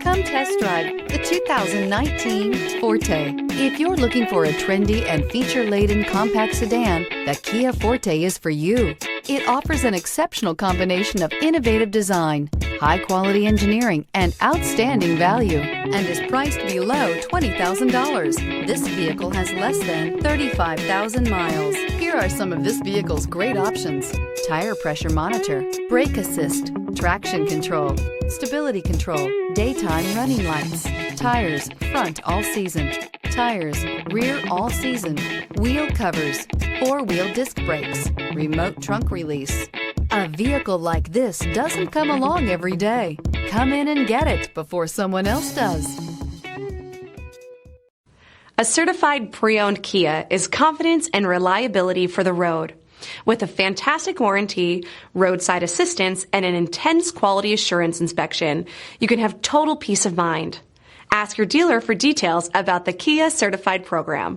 Come test drive the 2019 Forte. If you're looking for a trendy and feature-laden compact sedan, the Kia Forte is for you. It offers an exceptional combination of innovative design, high-quality engineering, and outstanding value, and is priced below $20,000. This vehicle has less than 35,000 miles. Here are some of this vehicle's great options: tire pressure monitor, brake assist, traction control, stability control, daytime running lights, tires front all season, tires rear all season, wheel covers, four-wheel disc brakes, remote trunk release. A vehicle like this doesn't come along every day. Come in and get it before someone else does. A certified pre-owned Kia is confidence and reliability for the road. With a fantastic warranty, roadside assistance, and an intense quality assurance inspection, you can have total peace of mind. Ask your dealer for details about the Kia Certified program.